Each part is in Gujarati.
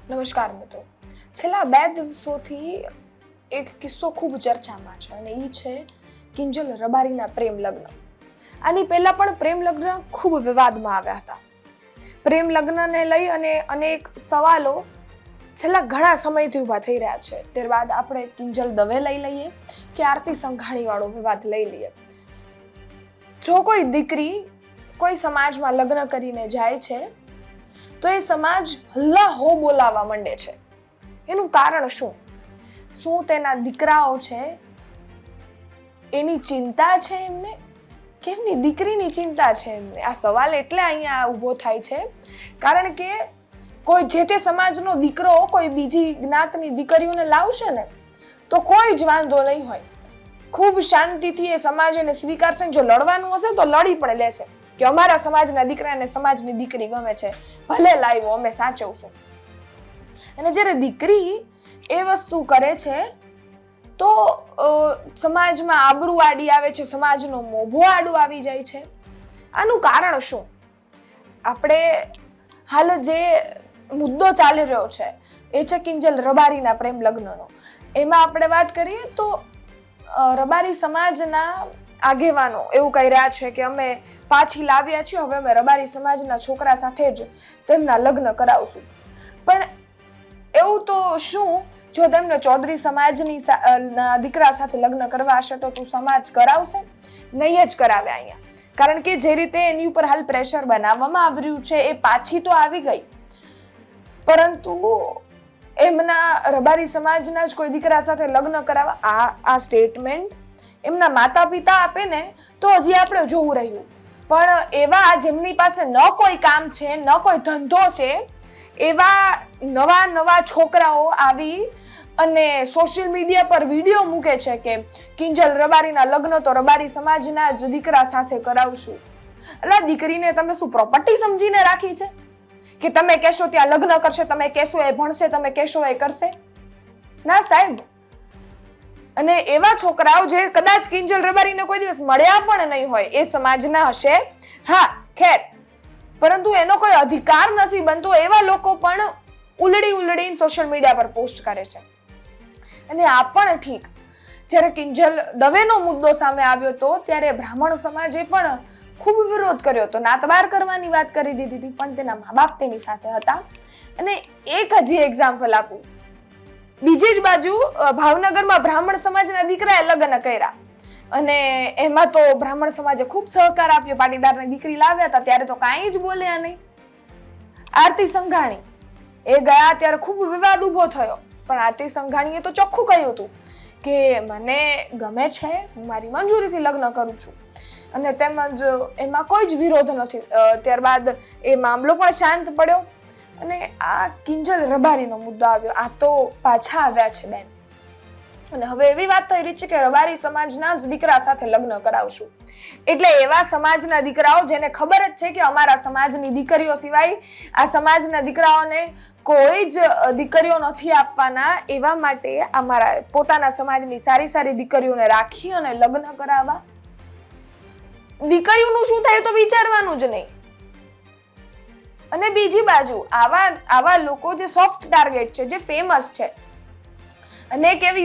નમસ્કાર મિત્રો. છેલ્લા 2 દિવસોથી એક કિસ્સો ખૂબ ચર્ચામાં છે અને એ છે કિંજલ રબારીના પ્રેમ લગ્ન. આની પહેલા પણ પ્રેમ લગ્ન ખૂબ વિવાદમાં આવ્યા હતા. પ્રેમ લગ્નને લઈ અને અનેક સવાલો છેલ્લા ઘણા સમયથી ઊભા થઈ રહ્યા છે. ત્યારબાદ આપણે કિંજલ દવે લઈ લઈએ કે આરતી સંઘાણી વાળો વિવાદ લઈ લઈએ. જો કોઈ દીકરી કોઈ સમાજમાં લગ્ન કરીને જાય છે તો એ સમાજ હલ્લા હો બોલાવવા માંડે છે. એનું કારણ શું? શું તેના દીકરાઓ છે એની ચિંતા છે એમને કે એમની દીકરીની ચિંતા છે એમને? આ સવાલ એટલે અહીંયા ઊભો થાય છે કારણ કે કોઈ જે તે સમાજનો દીકરો કોઈ બીજી જ્ઞાતની દીકરીઓને લાવશે ને તો કોઈ જ વાંધો નહીં હોય. ખૂબ શાંતિથી એ સમાજ એને સ્વીકારશે. જો લડવાનું હશે તો લડી પણ લેશે કે અમારા સમાજના દીકરાને સમાજની દીકરી ગમે છે, ભલે લાવ્યો, અમે સાચવશું. અને જ્યારે દીકરી એ વસ્તુ કરે છે તો સમાજમાં આબરૂ આડી આવે છે, સમાજનો મોભો આડું આવી જાય છે. આનું કારણ શું? આપણે હાલ જે મુદ્દો ચાલી રહ્યો છે એ છે કિંજલ રબારીના પ્રેમ લગ્નનો. એમાં આપણે વાત કરીએ તો રબારી સમાજના આગેવાનો એવું કહી રહ્યા છે કે અમે પાછી લાવ્યા છીએ, હવે અમે રબારી સમાજના છોકરા સાથે જ તેમના લગ્ન કરાવશું. પણ એવું તો શું, જો તેમને ચૌધરી સમાજની દીકરા સાથે લગ્ન કરવા હશે તો તું સમાજ કરાવશે? નહીં જ કરાવે અહીંયા. કારણ કે જે રીતે એની ઉપર હાલ પ્રેશર બનાવવામાં આવ્યું છે એ પાછી તો આવી ગઈ, પરંતુ એમના રબારી સમાજના જ કોઈ દીકરા સાથે લગ્ન કરાવવા આ સ્ટેટમેન્ટ એમના માતા પિતા આપે ને તો હજી આપણે જોવું રહ્યું. પણ એવા જેમની પાસે ન કોઈ કામ છે, ન કોઈ ધંધો છે, એવા નવા છોકરાઓ આવી અને સોશિયલ મીડિયા પર વિડીયો મૂકે છે કે કિંજલ રબારીના લગ્ન તો રબારી સમાજના જ દીકરા સાથે કરાવશું. એટલે દીકરીને તમે શું પ્રોપર્ટી સમજીને રાખી છે કે તમે કહેશો ત્યાં લગ્ન કરશે, તમે કહેશો એ ભણશે, તમે કહેશો એ કરશે? ના સાહેબ. અને એવા છોકરાઓ જે કદાચ કિંજલ રબારીને કોઈ દિવસ મળ્યા પણ નહીં હોય એ સમાજના હશે, હા ખેર, પરંતુ એનો કોઈ અધિકાર નથી બનતો. એવા લોકો પણ ઉલડીને સોશિયલ મીડિયા પર પોસ્ટ કરે છે. અને આ પણ ઠીક, જ્યારે કિંજલ દવેનો મુદ્દો સામે આવ્યો હતો ત્યારે બ્રાહ્મણ સમાજે પણ ખૂબ વિરોધ કર્યો હતો, નાતબાર કરવાની વાત કરી દીધી હતી, પણ તેના મા બાપ તેની સાથે હતા. અને એક હજી એક્ઝામ્પલ આપું. બીજી જ બાજુ ભાવનગરમાં બ્રાહ્મણ સમાજના દીકરાએ લગ્ન કર્યા અને એમાં તો બ્રાહ્મણ સમાજે ખૂબ સહકાર આપ્યો. પાટીદારની દીકરી લાવ્યા હતા ત્યારે તો કાંઈ જ બોલ્યા નહીં. આરતી સંઘાણી એ ગયા ત્યારે ખૂબ વિવાદ ઊભો થયો, પણ આરતી સંઘાણીએ તો ચોખ્ખું કહ્યું હતું કે મને ગમે છે, હું મારી મંજૂરીથી લગ્ન કરું છું અને તેમજ એમાં કોઈ જ વિરોધ નથી. ત્યારબાદ એ મામલો પણ શાંત પડ્યો અને આ કિંજલ રબારીનો મુદ્દો આવ્યો. આ તો પાછા આવ્યા છે બેન અને હવે એવી વાત થઈ રહી છે કે રબારી સમાજના જ દીકરા સાથે લગ્ન કરાવશું. એટલે એવા સમાજના દીકરાઓ જેને ખબર જ છે કે અમારા સમાજની દીકરીઓ સિવાય આ સમાજના દીકરાઓને કોઈ જ દીકરીઓ નથી આપવાના, એવા માટે અમારા પોતાના સમાજની સારી દીકરીઓને રાખી અને લગ્ન કરાવવા. દીકરીઓનું શું થાય તો વિચારવાનું જ નહીં. અને બીજી બાજુ આવા લોકો જે સોફ્ટ ટાર્ગેટ છે, જે ફેમસ છે, અનેક એવી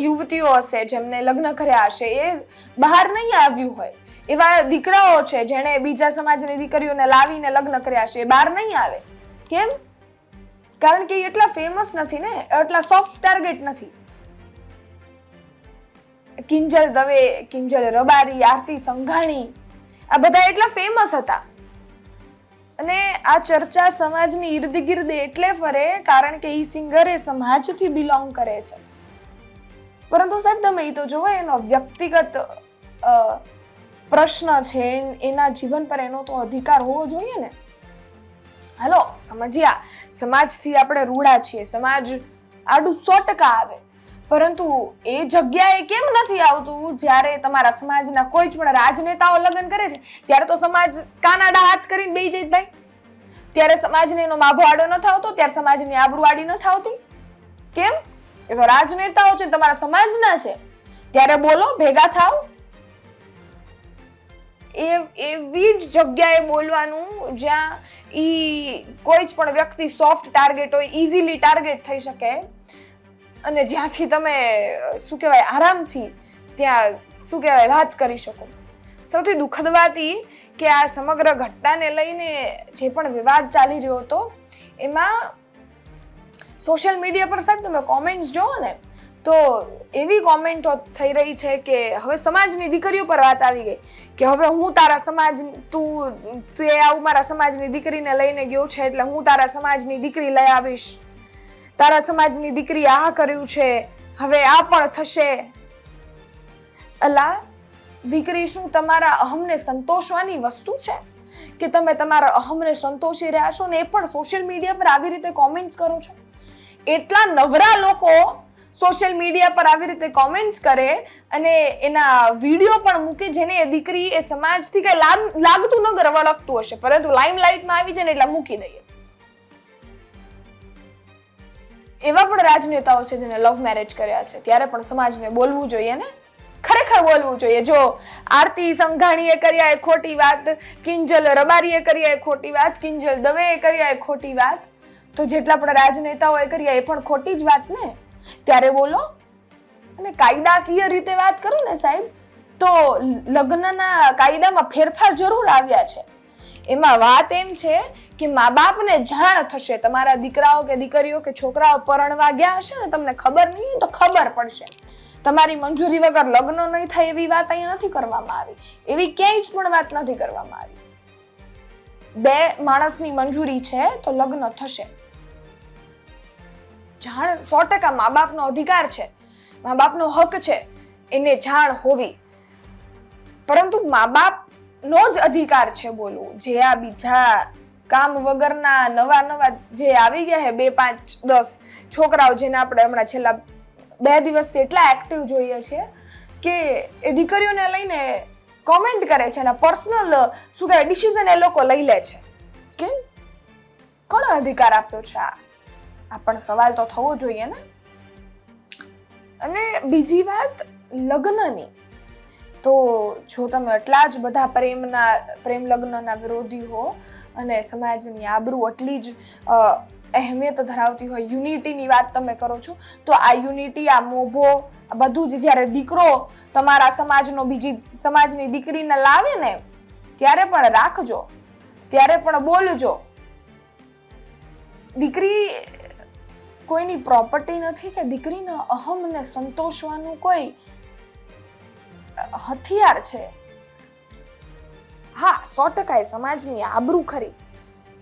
યુવતીઓ હશે જેમને લગ્ન કર્યા હશે, એ બહાર નહીં આવ્યું હોય. એવા દીકરાઓ છે જેણે બીજા સમાજની દીકરીઓને લાવીને લગ્ન કર્યા હશે, એ બહાર નહીં આવે. કેમ? કારણ કે એટલા ફેમસ નથી ને, એટલા સોફ્ટ ટાર્ગેટ નથી. કિંજલ દવે, કિંજલ રબારી, આરતી સંઘાણી આ બધા એટલા ફેમસ હતા. અને આ ચર્ચા સમાજની ઇર્દ ગિર્દ એટલે ફરે કારણ કે ઈ સિંગર એ સમાજથી બિલોંગ કરે છે. પરંતુ સાહેબ તમે એ તો જોવો, એનો વ્યક્તિગત પ્રશ્ન છે, એના જીવન પર એનો તો અધિકાર હોવો જોઈએ ને. હાલો સમજ્યા, સમાજથી આપણે રૂડા છીએ, સમાજ આડું 100% આવે, પરંતુ એ જગ્યાએ કેમ નથી આવતું જ્યારે તમારા સમાજના કોઈ જ પણ રાજનેતાઓ લગ્ન કરે છે ત્યારે તો સમાજ કાનાડા હાથ કરીને બેસી જાય ભાઈ. ત્યારે સમાજને એનો માભો આડો ન આવતો, ત્યારે સમાજની આબરૂ આડી ન આવતી. કેમ? એ તો રાજનેતાઓ છે, તમારા સમાજના છે, ત્યારે બોલો, ભેગા થાવ. એવી જ જગ્યાએ બોલવાનું જ્યાં કોઈ જ પણ વ્યક્તિ સોફ્ટ ટાર્ગેટ હોય, ઇઝીલી ટાર્ગેટ થઈ શકે, અને જ્યાંથી તમે શું કહેવાય આરામથી ત્યાં શું કહેવાય વાત કરી શકો. સૌથી દુઃખદ વાત એ કે આ સમગ્ર ઘટનાને લઈને જે પણ વિવાદ ચાલી રહ્યો હતો એમાં સોશિયલ મીડિયા પર સાહેબ તમે કોમેન્ટ્સ જોવો ને તો એવી કોમેન્ટો થઈ રહી છે કે હવે સમાજની દીકરીઓ પર વાત આવી ગઈ કે હવે હું તારા સમાજ તું આવું મારા સમાજની દીકરીને લઈને ગયો છે એટલે હું તારા સમાજની દીકરી લઈ આવીશ, તારા સમાજની દીકરી આ કર્યું છે હવે આ પણ થશે. અલા દીકરી શું તમારા અહમને સંતોષવાની વસ્તુ છે કે તમે તમારા અહમને સંતોષી રહ્યા છો ને એ પણ સોશિયલ મીડિયા પર આવી રીતે કોમેન્ટ્સ કરો છો? એટલા નવરા લોકો સોશિયલ મીડિયા પર આવી રીતે કોમેન્ટ્સ કરે અને એના વિડીયો પણ મૂકે જેને એ દીકરી એ સમાજથી કઈ લાગતું ન કરવા લાગતું હશે, પરંતુ લાઇમલાઇટમાં આવી જાય ને એટલે મૂકી દઈએ. એવા પણ રાજનેતાઓ છે જેને લવ મેરેજ કર્યા છે, ત્યારે પણ સમાજને બોલવું જોઈએ ને, ખરેખર બોલવું જોઈએ. જો આરતી સંઘાણીએ કર્યા એ ખોટી વાત, કિંજલ રબારીએ કર્યા એ ખોટી વાત, કિંજલ દવેએ કર્યા એ ખોટી વાત, તો જેટલા પણ રાજનેતાઓએ કર્યા એ પણ ખોટી જ વાત ને, ત્યારે બોલો. અને કાયદાકીય રીતે વાત કરું ને સાહેબ તો લગ્નના કાયદામાં ફેરફાર જરૂર આવ્યા છે. એમાં વાત એમ છે કે મા બાપને જાણ થશે, તમારા દીકરાઓ કે દીકરીઓ કે છોકરાઓ પરણવા ગયા હશે ને તમને ખબર નહીં તો ખબર પડશે. તમારી મંજૂરી વગર લગ્ન નહીં થાય એવી વાત અહીંયા નથી કરવામાં આવી, એવી ક્યાંય જ પણ વાત નથી કરવામાં આવી. બે માણસની મંજૂરી છે તો લગ્ન થશે. જાણ 100% મા બાપનો અધિકાર છે, મા બાપનો હક છે એને જાણ હોવી, પરંતુ મા બાપનો જ અધિકાર છે બોલવું. જે આ બીજા કામ વગરના નવા જે આવી ગયા છે 2, 5, 10 છોકરાઓ જેને આપણે હમણાં છેલ્લા 2 દિવસથી એટલા એક્ટિવ જોઈએ છે કે એ દીકરીઓને લઈને કોમેન્ટ કરે છે અને પર્સનલ શું કહેવાય ડિસિઝન એ લોકો લઈ લે છે. કેમ? કોનો અધિકાર આપ્યો છે આ પણ સવાલ તો થવો જોઈએ ને. અને બીજી વાત લગ્નની, તો જો તમે એટલા જ બધા પ્રેમ લગ્નના વિરોધી હો અને સમાજની આબરૂ એટલી જ અહેમિયત ધરાવતી હોય, યુનિટીની વાત તમે કરો છો, તો આ યુનિટી, આ મોભો, આ બધું જ જ્યારે દીકરો તમારા સમાજનો બીજી સમાજની દીકરીને લાવે ને ત્યારે પણ રાખજો, ત્યારે પણ બોલજો. દીકરી કોઈની પ્રોપર્ટી નથી કે દીકરીના અહમને સંતોષવાનું કોઈ હથિયાર છે. હા 100% સમાજની આબરૂ ખરી,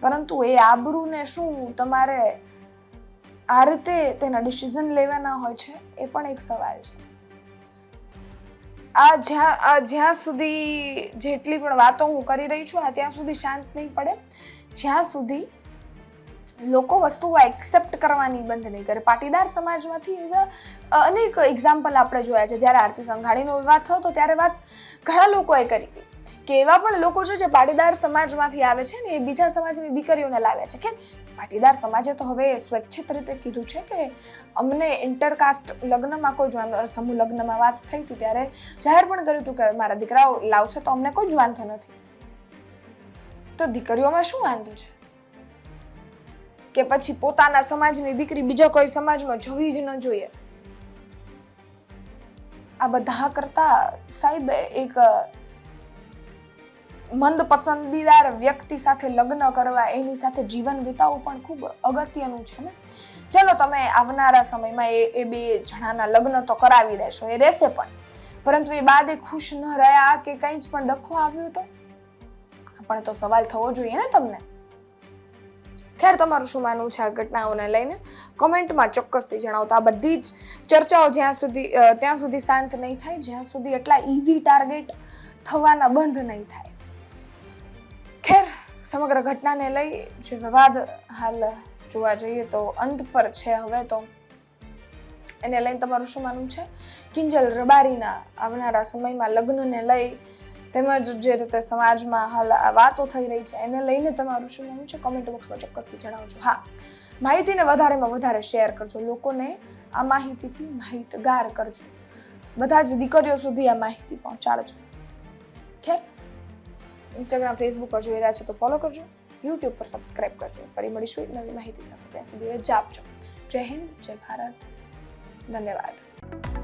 પરંતુ એ આબરૂને શું તમારે આ રીતે તેના ડિસિઝન લેવાના હોય છે એ પણ એક સવાલ છે. જ્યાં સુધી જેટલી પણ વાતો હું કરી રહી છું ત્યાં સુધી શાંત નહીં પડે, જ્યાં સુધી લોકો વસ્તુઓ એક્સેપ્ટ કરવાની બંધ નહીં કરે. પાટીદાર સમાજમાંથી એવા અનેક એક્ઝામ્પલ આપણે જોયા છે. જ્યારે આરતી સંઘાણીનો વિવાદ થયો તો ત્યારે વાત ઘણા લોકોએ કરી હતી કે એવા પણ લોકો છે જે પાટીદાર સમાજમાંથી આવે છે ને એ બીજા સમાજની દીકરીઓને લાવ્યા છે. કે પાટીદાર સમાજે તો હવે સ્વૈચ્છિક રીતે કીધું છે કે અમને ઇન્ટરકાસ્ટ લગ્નમાં કોઈ જ સમૂહ લગ્નમાં વાત થઈ હતી ત્યારે જાહેર પણ કર્યું હતું કે મારા દીકરાઓ લાવશે તો અમને કોઈ જ વાંધો નથી. તો દીકરીઓમાં શું વાંધો છે કે પછી પોતાના સમાજની દીકરી બીજા કોઈ સમાજમાં જોવી જ ન જોઈએ? આ બધા કરતા સાહેબ એક મંદ પસંદીદાર વ્યક્તિ સાથે લગ્ન કરવા, એની સાથે જીવન વિતાવવું પણ ખૂબ અગત્યનું છે ને. ચલો તમે આવનારા સમયમાં એ 2 જણાના લગ્ન તો કરાવી દેશો, એ રહેશે પણ, પરંતુ એ બાદ એ ખુશ ન રહ્યા કે કંઈ જ પણ ડખો આવ્યો તો પણ તો સવાલ થવો જોઈએ ને તમને. ખેર, તમારું શું માનવું છે આ ઘટનાઓને લઈને કોમેન્ટમાં ચોક્કસથી જણાવતા. આ બધી જ ચર્ચાઓ ત્યાં સુધી શાંત નહીં થાય જ્યાં સુધી એટલા ઇઝી ટાર્ગેટ થવાના બંધ નહીં થાય. ખેર, સમગ્ર ઘટનાને લઈ જે વિવાદ હાલ જોવા જઈએ તો અંત પર છે હવે તો, એને લઈને તમારું શું માનવું છે? કિંજલ રબારીના આવનારા સમયમાં લગ્નને લઈ તેમજ જે રીતે સમાજમાં હાલ વાતો થઈ રહી છે એને લઈને તમારું શું માનવું છે? કોમેન્ટ બોક્સમાં ચોક્કસથી જણાવજો. હા, માહિતીને વધારેમાં વધારે શેર કરજો, લોકોને આ માહિતીથી માહિતગાર કરજો, બધા જ દીકરીઓ સુધી આ માહિતી પહોંચાડજો. ખેર, ઇન્સ્ટાગ્રામ ફેસબુક પર જોઈ રહ્યા છો તો ફોલો કરજો, યુટ્યુબ પર સબસ્ક્રાઇબ કરજો. ફરી મળીશું એક નવી માહિતી સાથે. ત્યાં સુધી રજા આપજો. જય હિન્દ, જય ભારત, ધન્યવાદ.